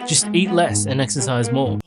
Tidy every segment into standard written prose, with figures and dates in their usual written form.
Just eat less and exercise more.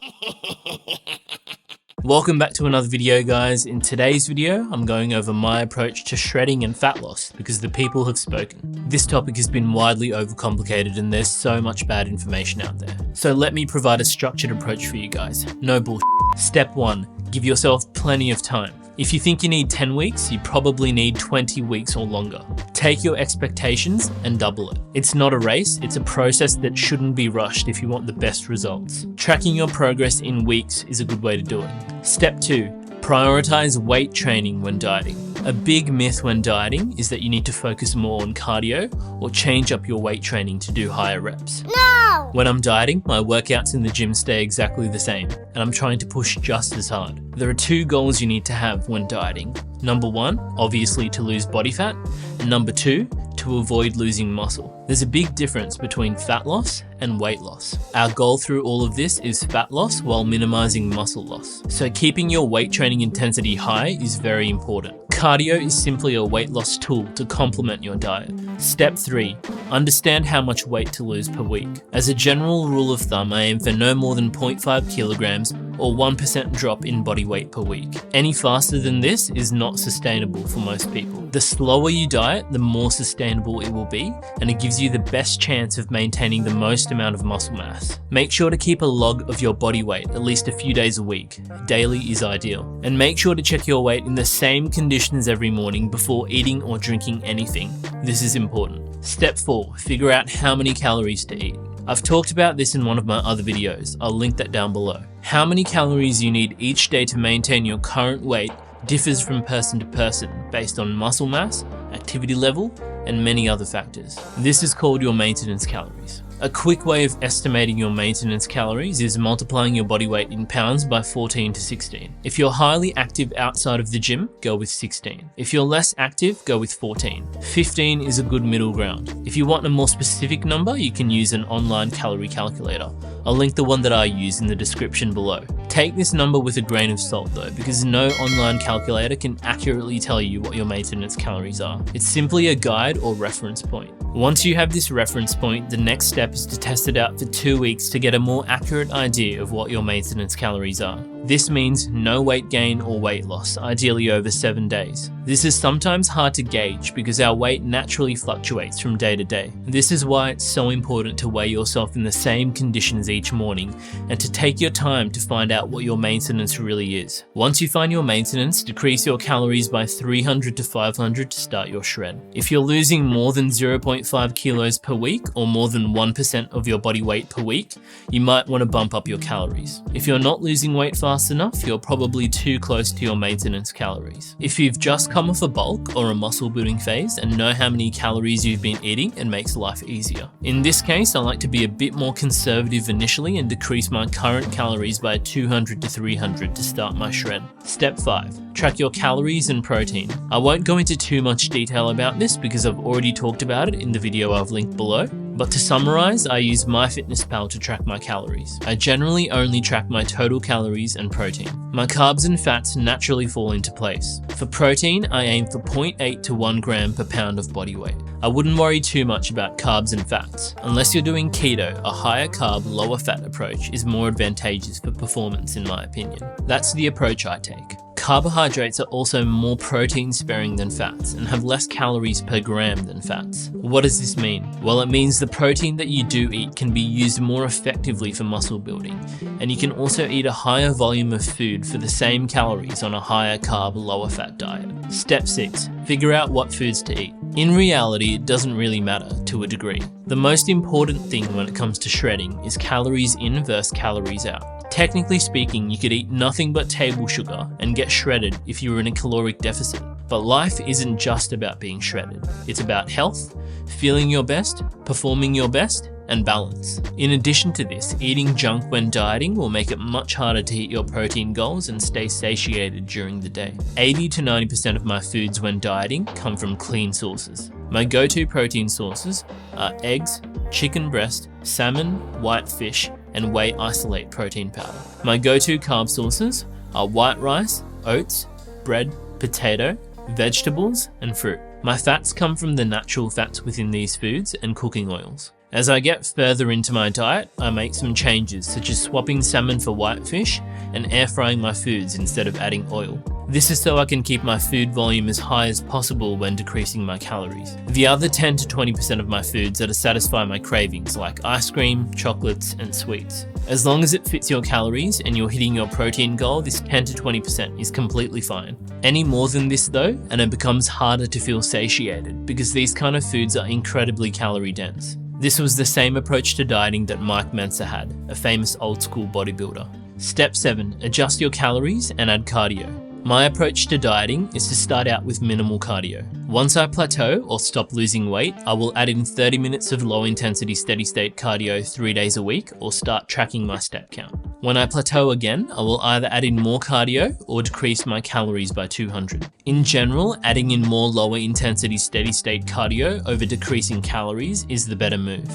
Welcome back to another video, guys. In today's video, I'm going over my approach to shredding and fat loss because the people have spoken. This topic has been widely overcomplicated and there's so much bad information out there. So let me provide a structured approach for you guys. No bullshit. Step 1, give yourself plenty of time. If you think you need 10 weeks, you probably need 20 weeks or longer. Take your expectations and double it. It's not a race, it's a process that shouldn't be rushed if you want the best results. Tracking your progress in weeks is a good way to do it. Step 2, prioritize weight training when dieting. A big myth when dieting is that you need to focus more on cardio or change up your weight training to do higher reps. No! When I'm dieting, my workouts in the gym stay exactly the same, and I'm trying to push just as hard. There are 2 goals you need to have when dieting. Number 1, obviously to lose body fat, and number 2, to avoid losing muscle. There's a big difference between fat loss and weight loss. Our goal through all of this is fat loss while minimizing muscle loss. So keeping your weight training intensity high is very important. Cardio is simply a weight loss tool to complement your diet. Step 3, understand how much weight to lose per week. As a general rule of thumb, I aim for no more than 0.5 kilograms or 1% drop in body weight per week. Any faster than this is not sustainable for most people. The slower you diet, the more sustainable it will be, and it gives you the best chance of maintaining the most amount of muscle mass. Make sure to keep a log of your body weight at least a few days a week. Daily is ideal. And make sure to check your weight in the same conditions every morning before eating or drinking anything. This is important. Step 4, figure out how many calories to eat. I've talked about this in one of my other videos. I'll link that down below. How many calories you need each day to maintain your current weight differs from person to person based on muscle mass, activity level, and many other factors. This is called your maintenance calories. A quick way of estimating your maintenance calories is multiplying your body weight in pounds by 14 to 16. If you're highly active outside of the gym, go with 16. If you're less active, go with 14. 15 is a good middle ground. If you want a more specific number, you can use an online calorie calculator. I'll link the one that I use in the description below. Take this number with a grain of salt though, because no online calculator can accurately tell you what your maintenance calories are. It's simply a guide or reference point. Once you have this reference point, the next step is to test it out for 2 weeks to get a more accurate idea of what your maintenance calories are. This means no weight gain or weight loss, ideally over 7 days. This is sometimes hard to gauge because our weight naturally fluctuates from day to day. This is why it's so important to weigh yourself in the same conditions each morning and to take your time to find out what your maintenance really is. Once you find your maintenance, decrease your calories by 300 to 500 to start your shred. If you're losing more than 0.5 kilos per week or more than 1% of your body weight per week, you might want to bump up your calories. If you're not losing weight fast enough, you're probably too close to your maintenance calories. If you've just come off a bulk or a muscle building phase and know how many calories you've been eating, it makes life easier. In this case, I like to be a bit more conservative initially and decrease my current calories by 200 to 300 to start my shred. Step 5, track your calories and protein. I won't go into too much detail about this because I've already talked about it in the video I've linked below. But to summarize, I use MyFitnessPal to track my calories. I generally only track my total calories and protein. My carbs and fats naturally fall into place. For protein, I aim for 0.8 to 1 gram per pound of body weight. I wouldn't worry too much about carbs and fats. Unless you're doing keto, a higher carb, lower fat approach is more advantageous for performance in my opinion. That's the approach I take. Carbohydrates are also more protein sparing than fats and have less calories per gram than fats. What does this mean? Well, it means the protein that you do eat can be used more effectively for muscle building, and you can also eat a higher volume of food for the same calories on a higher carb, lower fat diet. Step 6, figure out what foods to eat. In reality, it doesn't really matter to a degree. The most important thing when it comes to shredding is calories in versus calories out. Technically speaking, you could eat nothing but table sugar and get shredded if you were in a caloric deficit. But life isn't just about being shredded. It's about health, feeling your best, performing your best, and balance. In addition to this, eating junk when dieting will make it much harder to hit your protein goals and stay satiated during the day. 80 to 90% of my foods when dieting come from clean sources. My go-to protein sources are eggs, chicken breast, salmon, white fish, and whey isolate protein powder. My go-to carb sources are white rice, oats, bread, potato, vegetables, and fruit. My fats come from the natural fats within these foods and cooking oils. As I get further into my diet, I make some changes such as swapping salmon for whitefish and air frying my foods instead of adding oil. This is so I can keep my food volume as high as possible when decreasing my calories. The other 10 to 20% of my foods are to satisfy my cravings like ice cream, chocolates, and sweets. As long as it fits your calories and you're hitting your protein goal, this 10 to 20% is completely fine. Any more than this though, and it becomes harder to feel satiated because these kind of foods are incredibly calorie dense. This was the same approach to dieting that Mike Mentzer had, a famous old school bodybuilder. Step 7, adjust your calories and add cardio. My approach to dieting is to start out with minimal cardio. Once I plateau or stop losing weight, I will add in 30 minutes of low intensity steady state cardio 3 days a week or start tracking my step count. When I plateau again, I will either add in more cardio or decrease my calories by 200. In general, adding in more lower intensity steady state cardio over decreasing calories is the better move.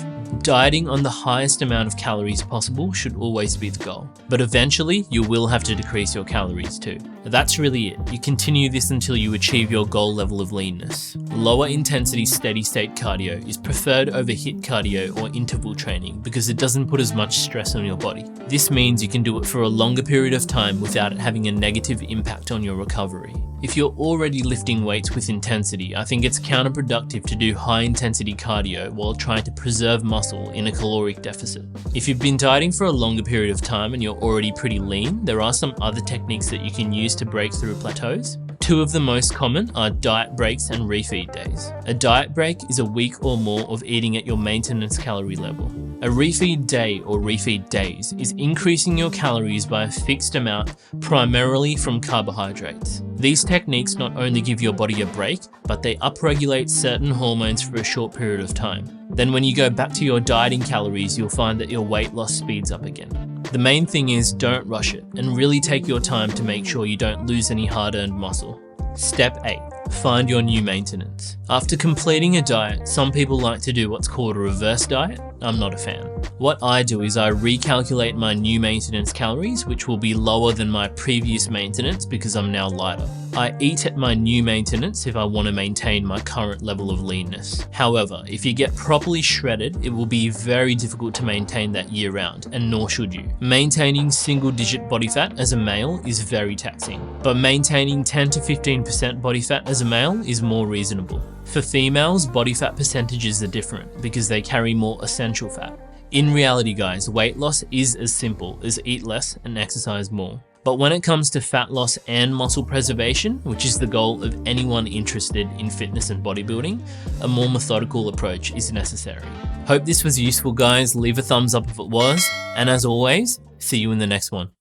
Dieting on the highest amount of calories possible should always be the goal, but eventually you will have to decrease your calories too. That's really it. You continue this until you achieve your goal level of leanness. Lower intensity steady state cardio is preferred over HIIT cardio or interval training because it doesn't put as much stress on your body. This means you can do it for a longer period of time without it having a negative impact on your recovery. If you're already lifting weights with intensity, I think it's counterproductive to do high intensity cardio while trying to preserve muscle in a caloric deficit. If you've been dieting for a longer period of time and you're already pretty lean, there are some other techniques that you can use to break through plateaus. Two of the most common are diet breaks and refeed days. A diet break is a week or more of eating at your maintenance calorie level. A refeed day or refeed days is increasing your calories by a fixed amount, primarily from carbohydrates. These techniques not only give your body a break, but they upregulate certain hormones for a short period of time. Then when you go back to your dieting calories, you'll find that your weight loss speeds up again. The main thing is don't rush it and really take your time to make sure you don't lose any hard-earned muscle. Step 8. Find your new maintenance. After completing a diet, some people like to do what's called a reverse diet. I'm not a fan. What I do is I recalculate my new maintenance calories, which will be lower than my previous maintenance because I'm now lighter. I eat at my new maintenance if I want to maintain my current level of leanness. However, if you get properly shredded, it will be very difficult to maintain that year round, and nor should you. Maintaining single-digit body fat as a male is very taxing, but maintaining 10 to 15% body fat as a male is more reasonable. For females, body fat percentages are different because they carry more essential fat. In reality, guys, weight loss is as simple as eat less and exercise more. But when it comes to fat loss and muscle preservation, which is the goal of anyone interested in fitness and bodybuilding, a more methodical approach is necessary. Hope this was useful, guys. Leave a thumbs up if it was. And as always, see you in the next one.